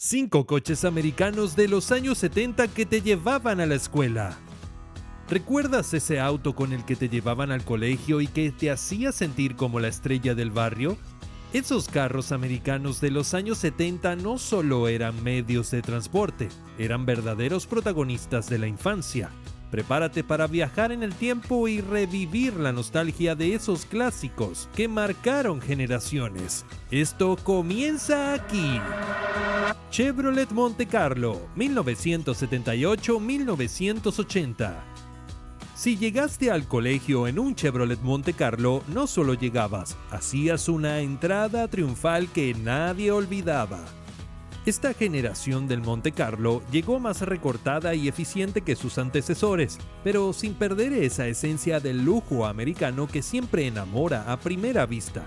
5 coches americanos de los años 70 que te llevaban a la escuela. ¿Recuerdas ese auto con el que te llevaban al colegio y que te hacía sentir como la estrella del barrio? Esos carros americanos de los años 70 no solo eran medios de transporte, eran verdaderos protagonistas de la infancia. Prepárate para viajar en el tiempo y revivir la nostalgia de esos clásicos que marcaron generaciones. Esto comienza aquí. Chevrolet Monte Carlo, 1978-1980. Si llegaste al colegio en un Chevrolet Monte Carlo, no solo llegabas, hacías una entrada triunfal que nadie olvidaba. Esta generación del Monte Carlo llegó más recortada y eficiente que sus antecesores, pero sin perder esa esencia del lujo americano que siempre enamora a primera vista.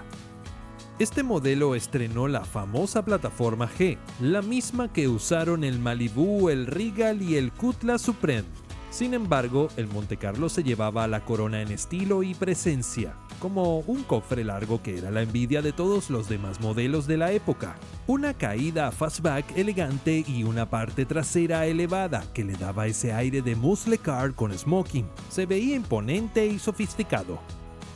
Este modelo estrenó la famosa plataforma G, la misma que usaron el Malibu, el Regal y el Cutlass Supreme. Sin embargo, el Monte Carlo se llevaba la corona en estilo y presencia, como un cofre largo que era la envidia de todos los demás modelos de la época, una caída fastback elegante y una parte trasera elevada que le daba ese aire de muscle car con smoking. Se veía imponente y sofisticado.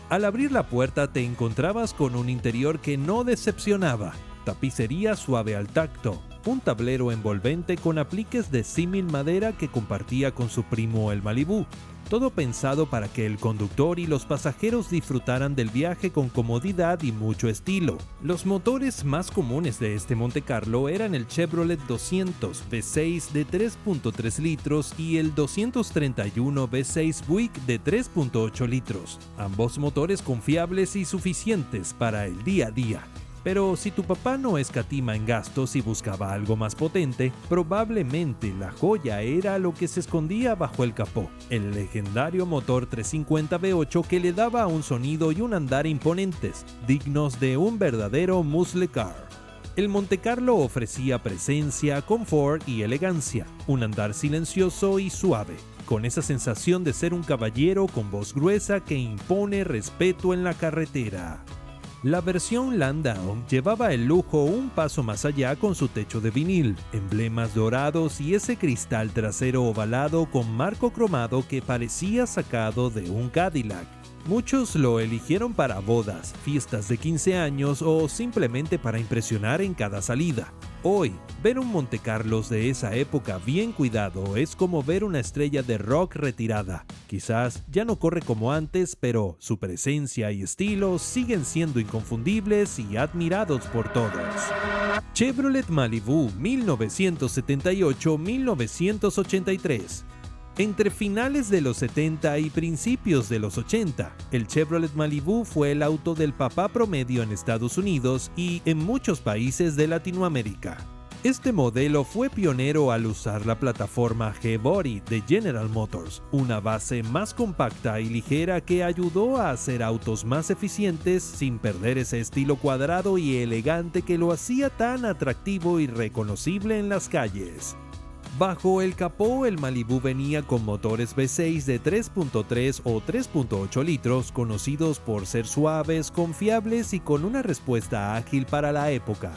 Al abrir la puerta te encontrabas con un interior que no decepcionaba, tapicería suave al tacto, un tablero envolvente con apliques de símil madera que compartía con su primo el Malibu, todo pensado para que el conductor y los pasajeros disfrutaran del viaje con comodidad y mucho estilo. Los motores más comunes de este Monte Carlo eran el Chevrolet 200 V6 de 3.3 litros y el 231 V6 Buick de 3.8 litros, ambos motores confiables y suficientes para el día a día. Pero si tu papá no escatima en gastos y buscaba algo más potente, probablemente la joya era lo que se escondía bajo el capó, el legendario motor 350 V8 que le daba un sonido y un andar imponentes, dignos de un verdadero muscle car. El Monte Carlo ofrecía presencia, confort y elegancia, un andar silencioso y suave, con esa sensación de ser un caballero con voz gruesa que impone respeto en la carretera. La versión Landau llevaba el lujo un paso más allá con su techo de vinil, emblemas dorados y ese cristal trasero ovalado con marco cromado que parecía sacado de un Cadillac. Muchos lo eligieron para bodas, fiestas de 15 años o simplemente para impresionar en cada salida. Hoy, ver un Monte Carlos de esa época bien cuidado es como ver una estrella de rock retirada. Quizás ya no corre como antes, pero su presencia y estilo siguen siendo inconfundibles y admirados por todos. Chevrolet Malibu 1978-1983. Entre finales de los 70 y principios de los 80, el Chevrolet Malibu fue el auto del papá promedio en Estados Unidos y en muchos países de Latinoamérica. Este modelo fue pionero al usar la plataforma G-Body de General Motors, una base más compacta y ligera que ayudó a hacer autos más eficientes sin perder ese estilo cuadrado y elegante que lo hacía tan atractivo y reconocible en las calles. Bajo el capó, el Malibu venía con motores V6 de 3.3 o 3.8 litros, conocidos por ser suaves, confiables y con una respuesta ágil para la época.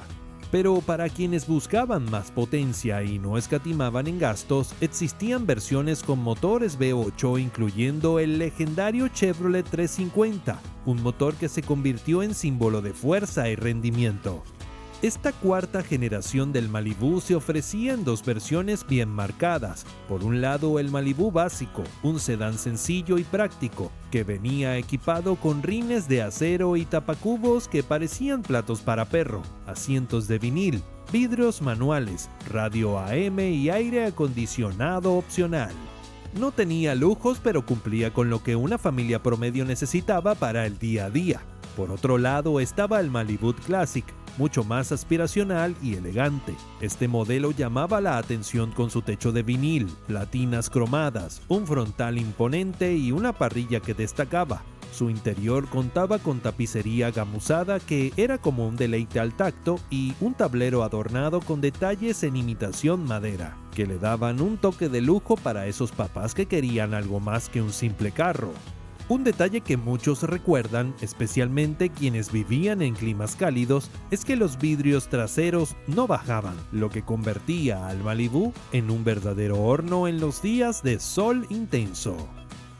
Pero para quienes buscaban más potencia y no escatimaban en gastos, existían versiones con motores V8, incluyendo el legendario Chevrolet 350, un motor que se convirtió en símbolo de fuerza y rendimiento. Esta cuarta generación del Malibu se ofrecía en dos versiones bien marcadas. Por un lado, el Malibu básico, un sedán sencillo y práctico, que venía equipado con rines de acero y tapacubos que parecían platos para perro, asientos de vinil, vidrios manuales, radio AM y aire acondicionado opcional. No tenía lujos, pero cumplía con lo que una familia promedio necesitaba para el día a día. Por otro lado estaba el Malibu Classic, mucho más aspiracional y elegante. Este modelo llamaba la atención con su techo de vinil, platinas cromadas, un frontal imponente y una parrilla que destacaba. Su interior contaba con tapicería gamuzada que era como un deleite al tacto y un tablero adornado con detalles en imitación madera, que le daban un toque de lujo para esos papás que querían algo más que un simple carro. Un detalle que muchos recuerdan, especialmente quienes vivían en climas cálidos, es que los vidrios traseros no bajaban, lo que convertía al Malibú en un verdadero horno en los días de sol intenso.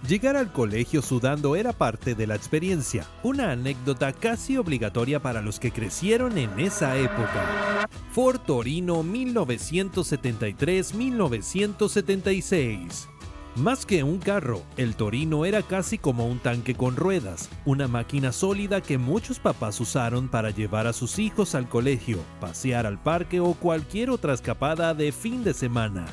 Llegar al colegio sudando era parte de la experiencia, una anécdota casi obligatoria para los que crecieron en esa época. Ford Torino 1973-1976. Más que un carro, el Torino era casi como un tanque con ruedas, una máquina sólida que muchos papás usaron para llevar a sus hijos al colegio, pasear al parque o cualquier otra escapada de fin de semana.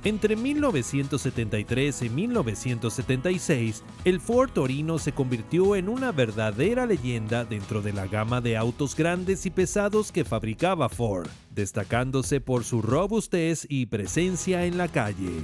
Entre 1973 y 1976, el Ford Torino se convirtió en una verdadera leyenda dentro de la gama de autos grandes y pesados que fabricaba Ford, destacándose por su robustez y presencia en la calle.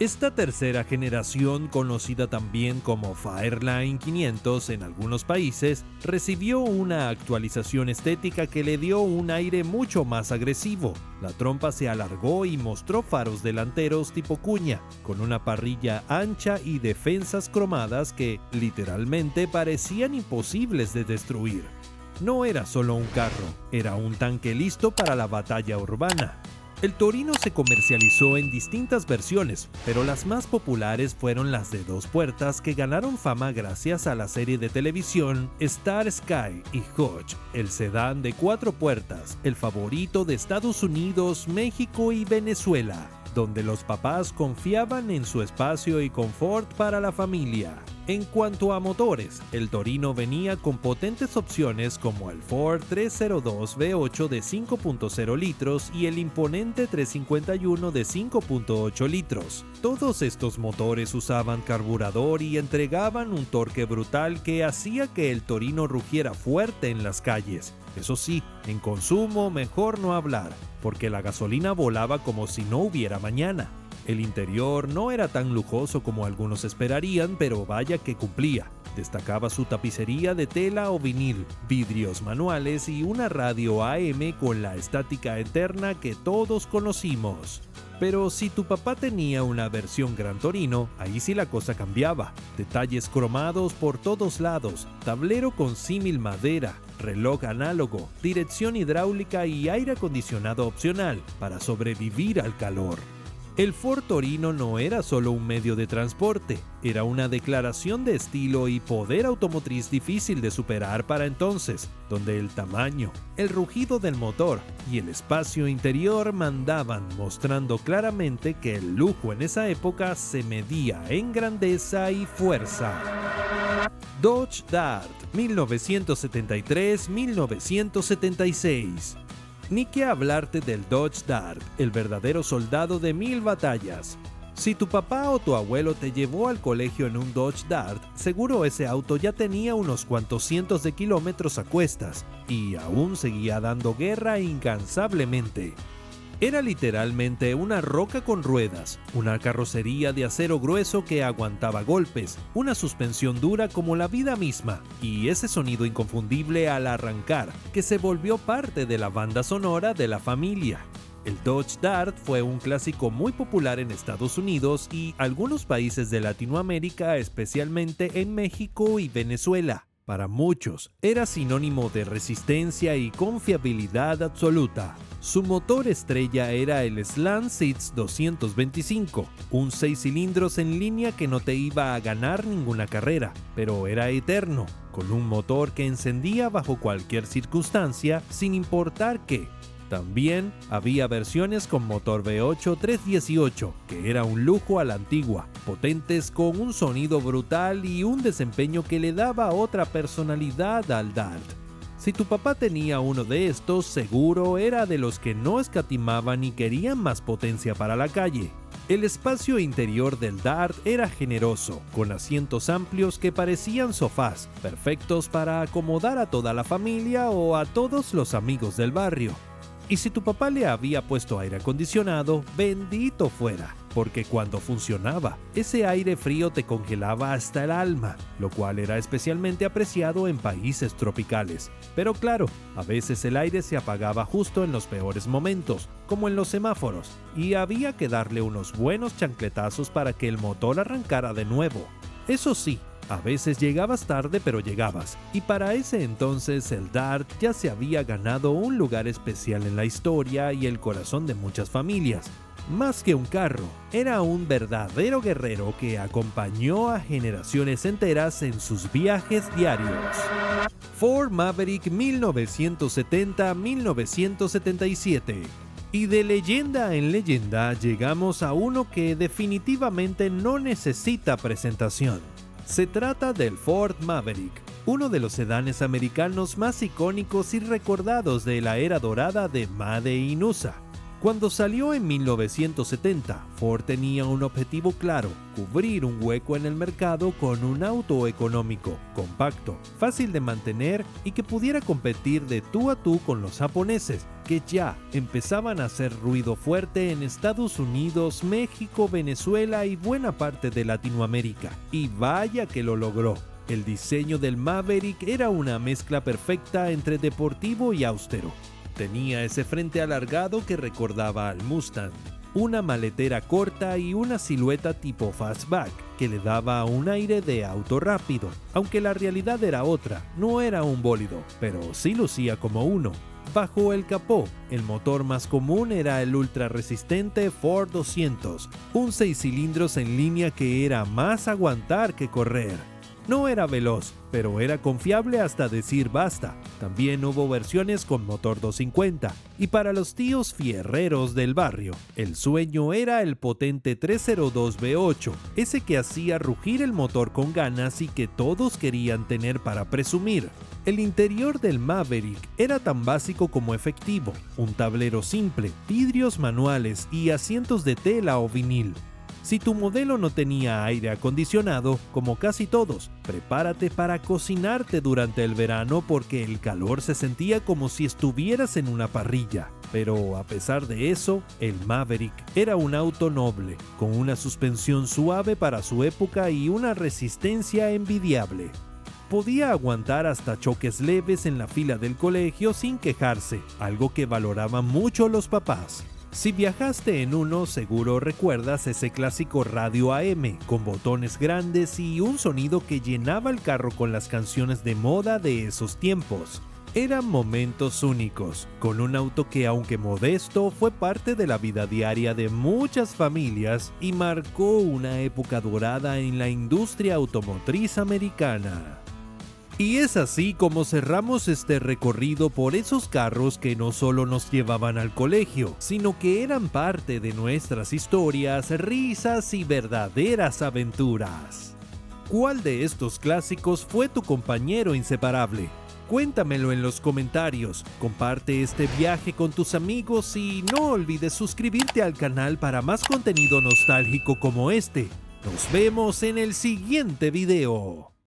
Esta tercera generación, conocida también como Fairlane 500 en algunos países, recibió una actualización estética que le dio un aire mucho más agresivo. La trompa se alargó y mostró faros delanteros tipo cuña, con una parrilla ancha y defensas cromadas que, literalmente, parecían imposibles de destruir. No era solo un carro, era un tanque listo para la batalla urbana. El Torino se comercializó en distintas versiones, pero las más populares fueron las de 2 puertas que ganaron fama gracias a la serie de televisión Star Sky y Hodge, el sedán de 4 puertas, el favorito de Estados Unidos, México y Venezuela, donde los papás confiaban en su espacio y confort para la familia. En cuanto a motores, el Torino venía con potentes opciones como el Ford 302 V8 de 5.0 litros y el imponente 351 de 5.8 litros. Todos estos motores usaban carburador y entregaban un torque brutal que hacía que el Torino rugiera fuerte en las calles. Eso sí, en consumo mejor no hablar, porque la gasolina volaba como si no hubiera mañana. El interior no era tan lujoso como algunos esperarían, pero vaya que cumplía. Destacaba su tapicería de tela o vinil, vidrios manuales y una radio AM con la estática eterna que todos conocimos. Pero si tu papá tenía una versión Gran Torino, ahí sí la cosa cambiaba. Detalles cromados por todos lados, tablero con símil madera, reloj análogo, dirección hidráulica y aire acondicionado opcional para sobrevivir al calor. El Ford Torino no era solo un medio de transporte, era una declaración de estilo y poder automotriz difícil de superar para entonces, donde el tamaño, el rugido del motor y el espacio interior mandaban, mostrando claramente que el lujo en esa época se medía en grandeza y fuerza. Dodge Dart, 1973-1976. Ni que hablarte del Dodge Dart, el verdadero soldado de 1000 batallas. Si tu papá o tu abuelo te llevó al colegio en un Dodge Dart, seguro ese auto ya tenía unos cuantos cientos de kilómetros a cuestas y aún seguía dando guerra incansablemente. Era literalmente una roca con ruedas, una carrocería de acero grueso que aguantaba golpes, una suspensión dura como la vida misma, y ese sonido inconfundible al arrancar, que se volvió parte de la banda sonora de la familia. El Dodge Dart fue un clásico muy popular en Estados Unidos y algunos países de Latinoamérica, especialmente en México y Venezuela. Para muchos, era sinónimo de resistencia y confiabilidad absoluta. Su motor estrella era el Slant Seats 225, un 6 cilindros en línea que no te iba a ganar ninguna carrera, pero era eterno, con un motor que encendía bajo cualquier circunstancia, sin importar qué. También había versiones con motor V8 318, que era un lujo a la antigua, potentes con un sonido brutal y un desempeño que le daba otra personalidad al Dart. Si tu papá tenía uno de estos, seguro era de los que no escatimaban y querían más potencia para la calle. El espacio interior del Dart era generoso, con asientos amplios que parecían sofás, perfectos para acomodar a toda la familia o a todos los amigos del barrio. Y si tu papá le había puesto aire acondicionado, bendito fuera, porque cuando funcionaba, ese aire frío te congelaba hasta el alma, lo cual era especialmente apreciado en países tropicales. Pero claro, a veces el aire se apagaba justo en los peores momentos, como en los semáforos, y había que darle unos buenos chancletazos para que el motor arrancara de nuevo. Eso sí, A veces llegabas tarde, pero llegabas, y para ese entonces el Dart ya se había ganado un lugar especial en la historia y el corazón de muchas familias. Más que un carro, era un verdadero guerrero que acompañó a generaciones enteras en sus viajes diarios. Ford Maverick 1970-1977. Y de leyenda en leyenda llegamos a uno que definitivamente no necesita presentación. Se trata del Ford Maverick, uno de los sedanes americanos más icónicos y recordados de la era dorada de Made in USA. Cuando salió en 1970, Ford tenía un objetivo claro: cubrir un hueco en el mercado con un auto económico, compacto, fácil de mantener y que pudiera competir de tú a tú con los japoneses, que ya empezaban a hacer ruido fuerte en Estados Unidos, México, Venezuela y buena parte de Latinoamérica. Y vaya que lo logró. El diseño del Maverick era una mezcla perfecta entre deportivo y austero. Tenía ese frente alargado que recordaba al Mustang, una maletera corta y una silueta tipo fastback que le daba un aire de auto rápido, aunque la realidad era otra. No era un bólido, pero sí lucía como uno. Bajo el capó, el motor más común era el ultra resistente Ford 200, un 6 cilindros en línea que era más aguantar que correr. No era veloz, pero era confiable hasta decir basta. También hubo versiones con motor 250, y para los tíos fierreros del barrio, el sueño era el potente 302 V8, ese que hacía rugir el motor con ganas y que todos querían tener para presumir. El interior del Maverick era tan básico como efectivo: un tablero simple, vidrios manuales y asientos de tela o vinil. Si tu modelo no tenía aire acondicionado, como casi todos, prepárate para cocinarte durante el verano porque el calor se sentía como si estuvieras en una parrilla. Pero a pesar de eso, el Maverick era un auto noble, con una suspensión suave para su época y una resistencia envidiable. Podía aguantar hasta choques leves en la fila del colegio sin quejarse, algo que valoraban mucho los papás. Si viajaste en uno, seguro recuerdas ese clásico radio AM, con botones grandes y un sonido que llenaba el carro con las canciones de moda de esos tiempos. Eran momentos únicos, con un auto que, aunque modesto, fue parte de la vida diaria de muchas familias y marcó una época dorada en la industria automotriz americana. Y es así como cerramos este recorrido por esos carros que no solo nos llevaban al colegio, sino que eran parte de nuestras historias, risas y verdaderas aventuras. ¿Cuál de estos clásicos fue tu compañero inseparable? Cuéntamelo en los comentarios, comparte este viaje con tus amigos y no olvides suscribirte al canal para más contenido nostálgico como este. Nos vemos en el siguiente video.